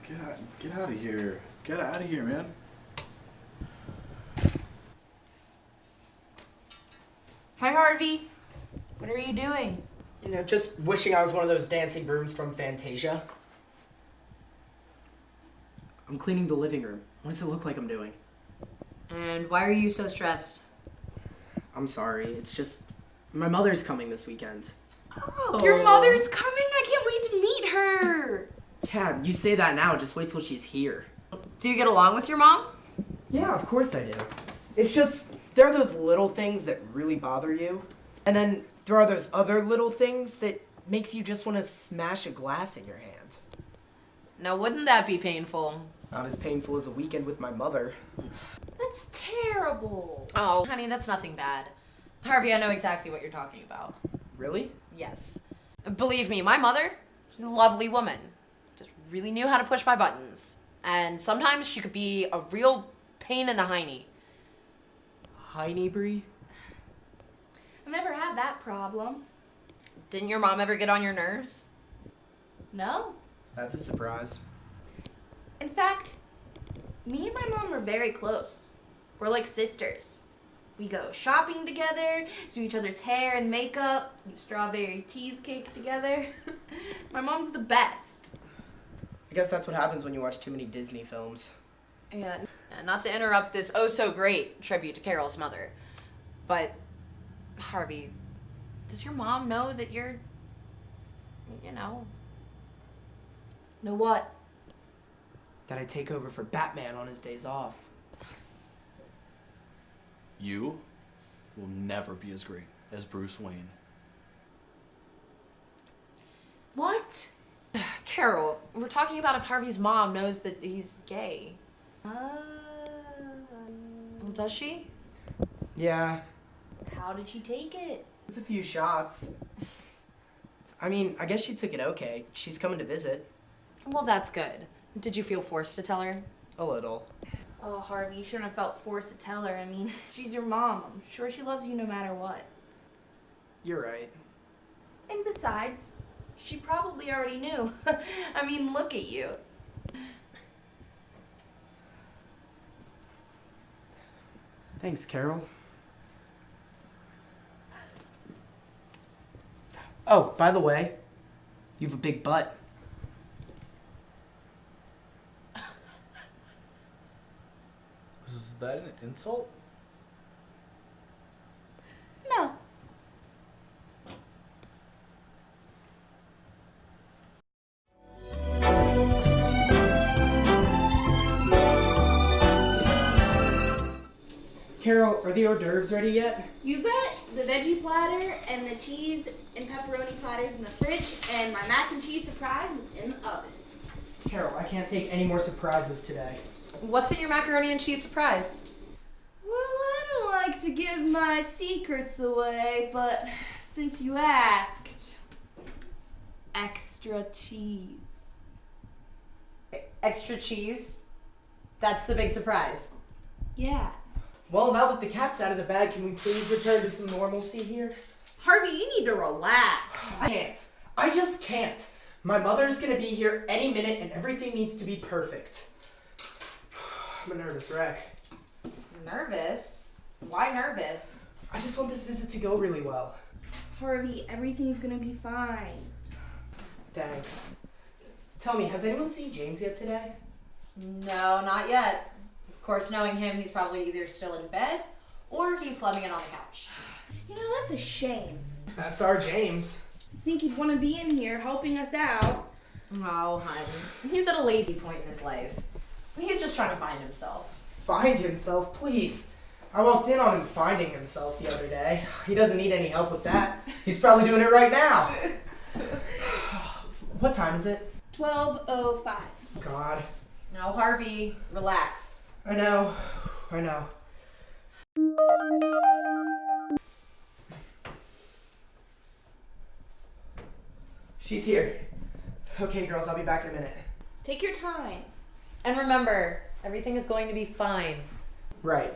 Get out of here. Get out of here, man. Hi, Harvey. What are you doing? You know, just wishing I was one of those dancing brooms from Fantasia. I'm cleaning the living room. What does it look like I'm doing? And why are you so stressed? I'm sorry. It's just my mother's coming this weekend. Oh. Your mother's coming? I can't wait to meet her. Yeah, you say that now. Just wait till she's here. Do you get along with your mom? Yeah, of course I do. It's just, there are those little things that really bother you. And then there are those other little things that makes you just want to smash a glass in your hand. Now, wouldn't that be painful? Not as painful as a weekend with my mother. That's terrible. Oh, honey, that's nothing bad. Harvey, I know exactly what you're talking about. Really? Yes. Believe me, my mother, she's a lovely woman. Just really knew how to push my buttons. And sometimes she could be a real pain in the hiney. Hiney, Brie? I've never had that problem. Didn't your mom ever get on your nerves? No. That's a surprise. In fact, me and my mom are very close. We're like sisters. We go shopping together, do each other's hair and makeup, eat strawberry cheesecake together. My mom's the best. I guess that's what happens when you watch too many Disney films. Yeah, not to interrupt this oh-so-great tribute to Carol's mother, but, Harvey, does your mom know that you're, Know what? That I take over for Batman on his days off. You will never be as great as Bruce Wayne. What? Carol, we're talking about if Harvey's mom knows that he's gay. Well, does she? Yeah, How did she take it? with a few shots. I mean, I guess she took it okay. She's coming to visit. Well, that's good. Did you feel forced to tell her? A little. Oh, Harvey, you shouldn't have felt forced to tell her. I mean, she's your mom. I'm sure she loves you no matter what. You're right. And besides, she probably already knew. I mean, look at you. Thanks, Carol. Oh, by the way, you have a big butt. Is that an insult? No. Carol, are the hors d'oeuvres ready yet? You bet. The veggie platter and the cheese and pepperoni platters in the fridge, and my mac and cheese surprise is in the oven. Carol, I can't take any more surprises today. What's in your macaroni and cheese surprise? Well, I don't like to give my secrets away, but since you asked, extra cheese. Extra cheese? That's the big surprise. Yeah. Well, now that the cat's out of the bag, can we please return to some normalcy here? Harvey, you need to relax. I can't. I just can't. My mother's gonna be here any minute and everything needs to be perfect. I'm a nervous wreck. Nervous? Why nervous? I just want this visit to go really well. Harvey, everything's gonna be fine. Thanks. Tell me, has anyone seen James yet today? No, not yet. Of course, knowing him, he's probably either still in bed or he's slumming it on the couch. You know, that's a shame. That's our James. I think he'd want to be in here helping us out. Oh, honey. He's at a lazy point in his life. He's just trying to find himself. Find himself, please. I walked in on him finding himself the other day. He doesn't need any help with that. He's probably doing it right now. What time is it? 12:05. God. Now, Harvey, relax. I know. She's here. Okay, girls, I'll be back in a minute. Take your time. And remember, everything is going to be fine. Right.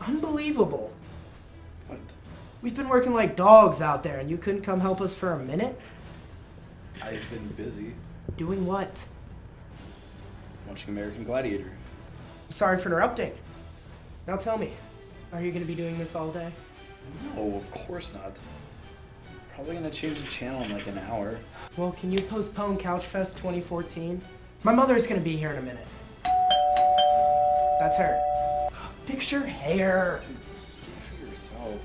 Unbelievable. What? We've been working like dogs out there, and you couldn't come help us for a minute? I've been busy Doing what? watching American Gladiator. I'm sorry for interrupting. Now tell me, are you going to be doing this all day? No, of course not. Probably gonna change the channel in like an hour. Well, can you postpone Couchfest 2014? My mother's going to be here in a minute. That's her. Fix your hair. Dude, just speak for yourself.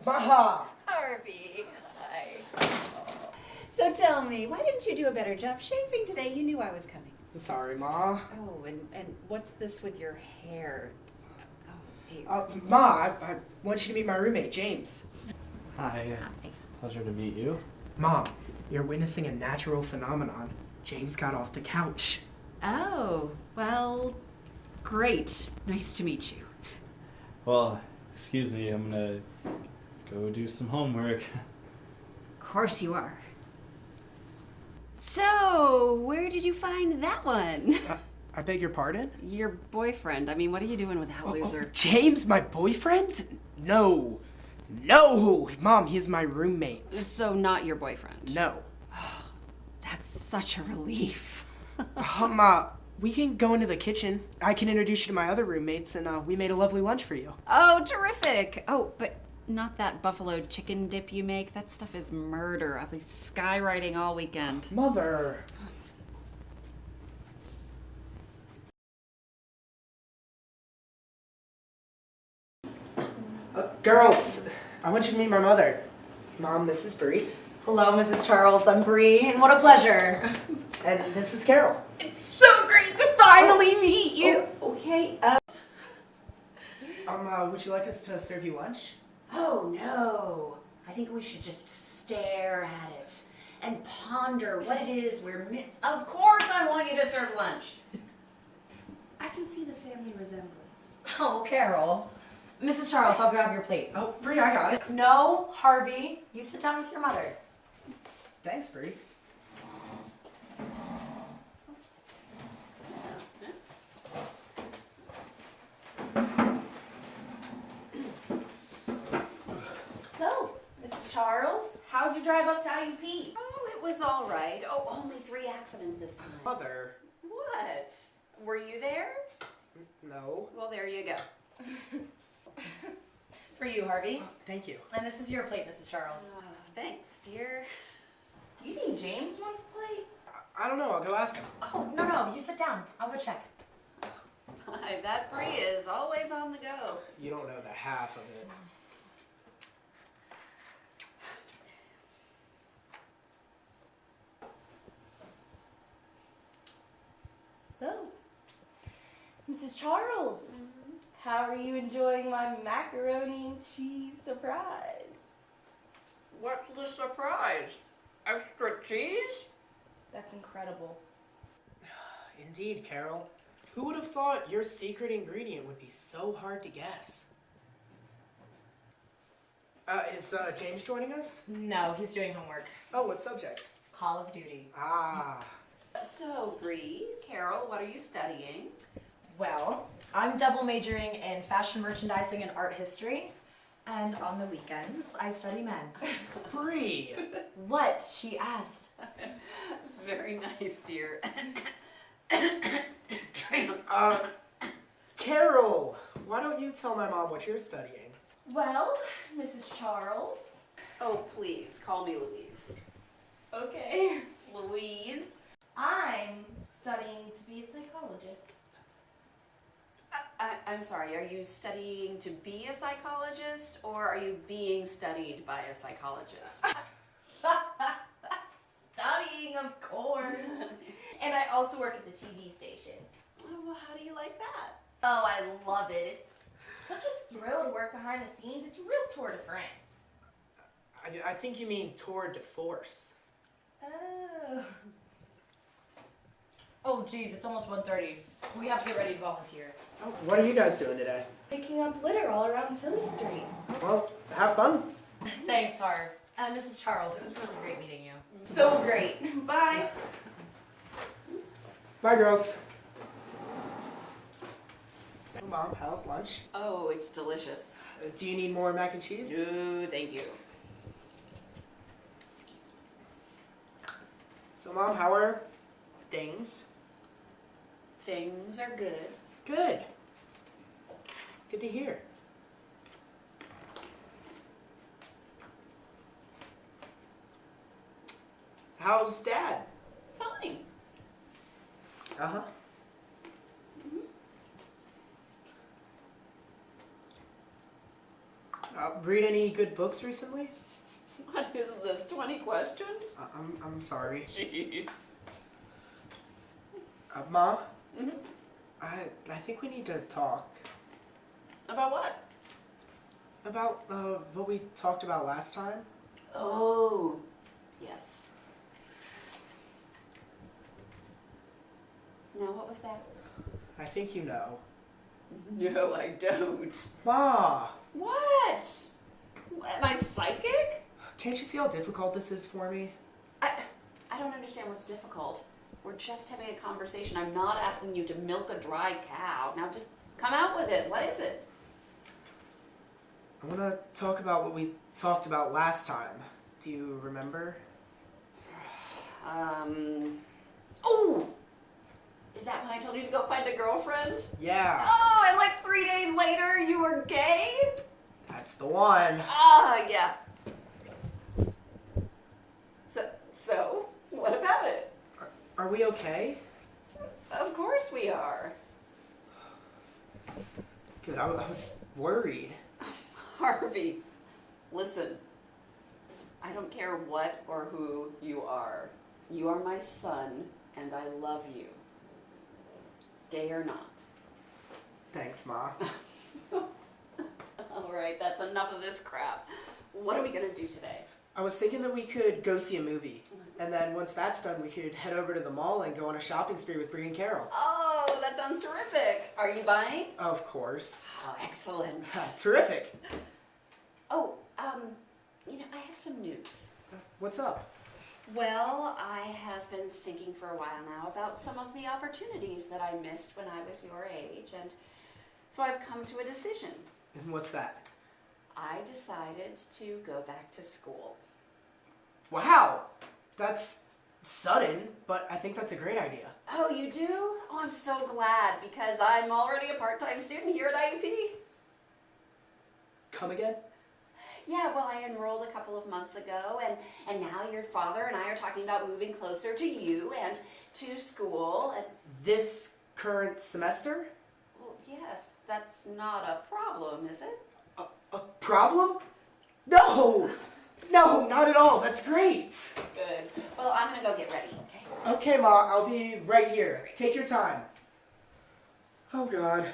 Baha! Harvey, hi. So tell me, why didn't you do a better job shaving today? You knew I was coming. Sorry, Ma. Oh, and what's this with your hair? Oh, dear. Ma, I want you to meet my roommate, James. Hi. Hi. Pleasure to meet you. Mom, you're witnessing a natural phenomenon. James got off the couch. Oh, well, great. Nice to meet you. Well, excuse me, I'm gonna go do some homework. Of course you are. So, where did you find that one? I beg your pardon? Your boyfriend. I mean, what are you doing with that loser? James, my boyfriend? No. No! Mom, he's my roommate. So, not your boyfriend? No. That's such a relief. We can go into the kitchen. I can introduce you to my other roommates, and we made a lovely lunch for you. Oh, terrific. Oh, but not that buffalo chicken dip you make. That stuff is murder. I'll be skywriting all weekend. Mother. Girls, I want you to meet my mother. Mom, this is Bree. Hello, Mrs. Charles. I'm Bree, and what a pleasure. And this is Carol. So great to finally meet you. Okay. Would you like us to serve you lunch? Oh, no. I think we should just stare at it and ponder what it is we're miss. Of course I want you to serve lunch. I can see the family resemblance. Oh, Carol. Mrs. Charles, I'll grab your plate. Oh, Bree, I got it. No, Harvey. You sit down with your mother. Thanks, Bree. So, Mrs. Charles, how's your drive up to IUP? Oh, it was all right. Oh, only 3 accidents this time. Mother. What? Were you there? No. Well, there you go. For you, Harvey. Thank you. And this is your plate, Mrs. Charles. Thanks, dear. You think James wants to play? I don't know. I'll go ask him. Oh, no, you sit down. I'll go check. Hi, that Bree is always on the go. You don't know the half of it. So, Mrs. Charles, how are you enjoying my macaroni and cheese surprise? What's the surprise? Extra cheese? That's incredible. Indeed, Carol. Who would have thought your secret ingredient would be so hard to guess? Is James joining us? No, he's doing homework. Oh, what subject? Call of Duty. Ah. So, Bree, Carol, what are you studying? Well, I'm double majoring in fashion merchandising and art history. And on the weekends, I study men. Bree. What? She asked. That's very nice, dear. Carol, why don't you tell my mom what you're studying? Well, Mrs. Charles. Oh, please, call me Louise. Okay. Louise. I'm studying to be a psychologist. I'm sorry, are you studying to be a psychologist, or are you being studied by a psychologist? Studying, of course. And I also work at the TV station. Oh, well, how do you like that? Oh, I love it. It's such a thrill to work behind the scenes. It's a real tour de France. I think you mean tour de force. Oh. Oh, geez, it's almost 1:30. We have to get ready to volunteer. Oh, what are you guys doing today? Picking up litter all around Philly Street. Well, have fun. Thanks, Harv. And Mrs. Charles, it was really great meeting you. So great. Bye. Bye, girls. So, Mom, how's lunch? Oh, it's delicious. Do you need more mac and cheese? No, thank you. Excuse me. So, Mom, how are things? Things are good. Good. Good to hear. How's Dad? Fine. Uh-huh. Read any good books recently? What is this, 20 questions? I'm sorry. Jeez. Ma? Mm-hmm. I think we need to talk About what? about what we talked about last time. Oh, yes. Now, what was that? I think you know. No, I don't. Ma! What? Am I psychic? Can't you see how difficult this is for me? I don't understand what's difficult. We're just having a conversation. I'm not asking you to milk a dry cow. Now just come out with it. What is it? I want to talk about what we talked about last time. Do you remember? Oh! Is that when I told you to go find a girlfriend? Yeah, Oh, and like 3 days later you were gay? that's the one. Ah, yeah. So, what about it? Are we okay? Of course we are. Good, I was worried. Harvey, listen. I don't care what or who you are. You are my son, and I love you. Gay or not. Thanks, Ma. All right, that's enough of this crap. What are we gonna do today? I was thinking that we could go see a movie. And then once that's done, we could head over to the mall and go on a shopping spree with Bree and Carol. Oh, that sounds terrific. Are you buying? Of course. Oh, excellent. Terrific. Oh, I have some news. What's up? Well, I have been thinking for a while now about some of the opportunities that I missed when I was your age, and so I've come to a decision. And what's that? I decided to go back to school. Wow! That's sudden, but I think that's a great idea. Oh, you do? Oh, I'm so glad, because I'm already a part-time student here at IUP. Come again? Yeah, well, I enrolled a couple of months ago, and now your father and I are talking about moving closer to you and to school. And This current semester? well, yes, that's not a problem, is it? A problem? No! No, not at all. That's great. Good. Well, I'm gonna go get ready, okay? Okay, Ma, I'll be right here. Take your time. Oh, God.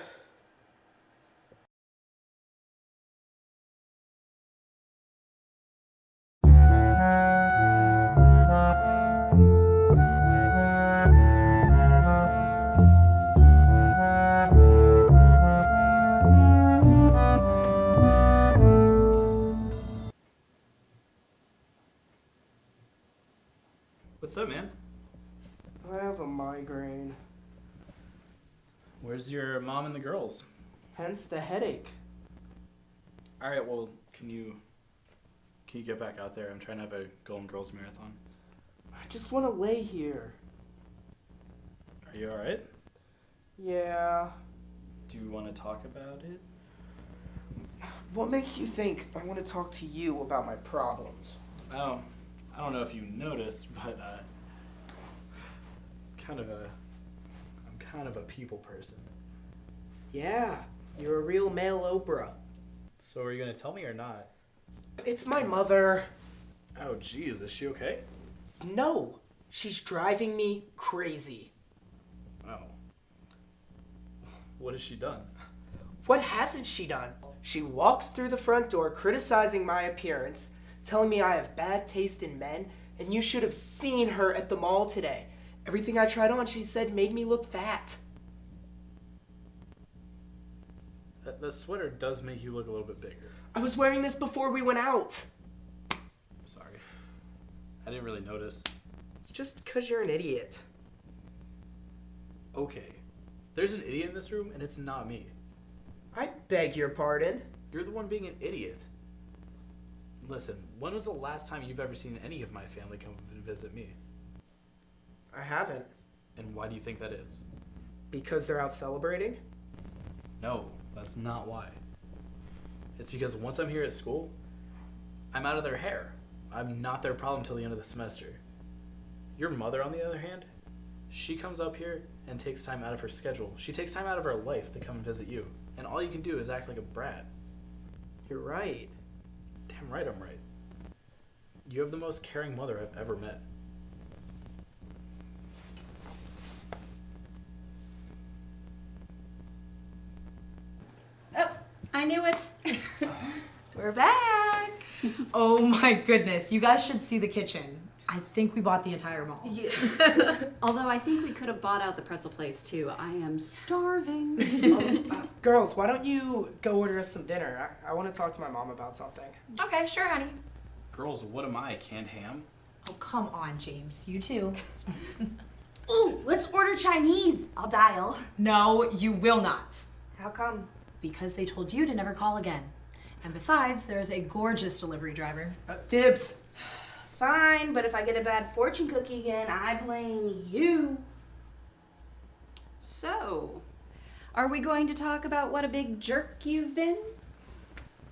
What's up, man? I have a migraine. Where's your mom and the girls? Hence the headache. All right, well, can you get back out there? I'm trying to have a Golden Girls marathon. I just want to lay here. Are you all right? Yeah. Do you want to talk about it? What makes you think I want to talk to you about my problems? Oh, I don't know if you noticed, but I'm kind of a people person. Yeah, you're a real male Oprah. So are you gonna tell me or not? It's my mother. Oh, geez, is she okay? No, she's driving me crazy. Oh. What has she done? What hasn't she done? She walks through the front door criticizing my appearance, telling me I have bad taste in men, and you should have seen her at the mall today. Everything I tried on, she said, made me look fat. The sweater does make you look a little bit bigger. I was wearing this before we went out. I'm sorry. I didn't really notice. It's just 'cause you're an idiot. Okay. There's an idiot in this room, and it's not me. I beg your pardon. You're the one being an idiot. Listen, when was the last time you've ever seen any of my family come and visit me? I haven't. And why do you think that is? Because they're out celebrating? No, that's not why. It's because once I'm here at school, I'm out of their hair. I'm not their problem till the end of the semester. Your mother, on the other hand, she comes up here and takes time out of her schedule. She takes time out of her life to come and visit you. And all you can do is act like a brat. You're right. Damn right I'm right. You have the most caring mother I've ever met. Oh, I knew it. We're back. Oh my goodness, you guys should see the kitchen. I think we bought the entire mall. Yeah. Although I think we could have bought out the pretzel place too. I am starving. Girls, why don't you go order us some dinner? I want to talk to my mom about something. Okay, sure, honey. Girls, what am I, canned ham? Oh, come on, James. You too. Ooh, let's order Chinese. I'll dial. No, you will not. How come? Because they told you to never call again. And besides, there's a gorgeous delivery driver. Dibs. Fine, but if I get a bad fortune cookie again, I blame you. So, are we going to talk about what a big jerk you've been?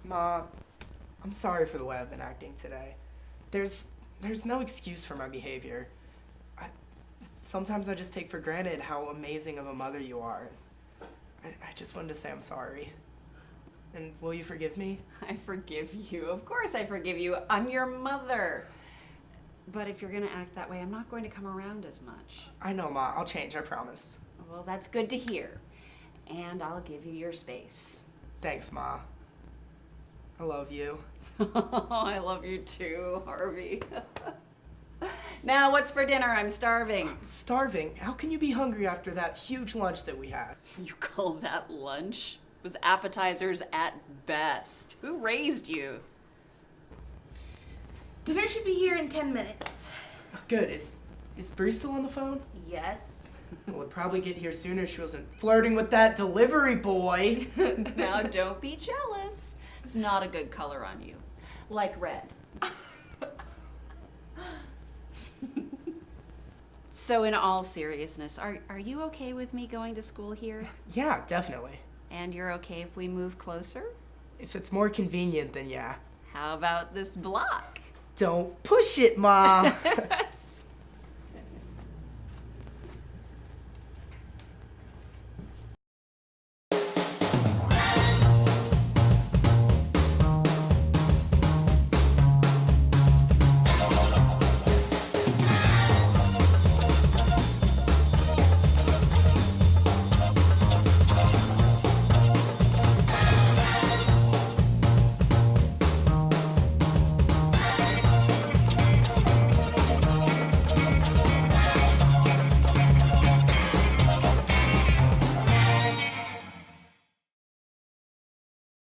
Ma, I'm sorry for the way I've been acting today. There's no excuse for my behavior. Sometimes I just take for granted how amazing of a mother you are. I just wanted to say I'm sorry. And will you forgive me? I forgive you. Of course I forgive you. I'm your mother. But if you're going to act that way, I'm not going to come around as much. I know, Ma. I'll change, I promise. Well, that's good to hear. And I'll give you your space. Thanks, Ma. I love you. I love you too, Harvey. Now, what's for dinner? I'm starving. Starving? How can you be hungry after that huge lunch that we had? You call that lunch? It was appetizers at best. Who raised you? Dinner should be here in 10 minutes. Good. Is Bree still on the phone? Yes. Well, would probably get here sooner if she wasn't flirting with that delivery boy. Now, don't be jealous. It's not a good color on you. Like red. So in all seriousness, are you okay with me going to school here? Yeah, definitely. And you're okay if we move closer? If it's more convenient, then yeah. How about this block? Don't push it, Ma.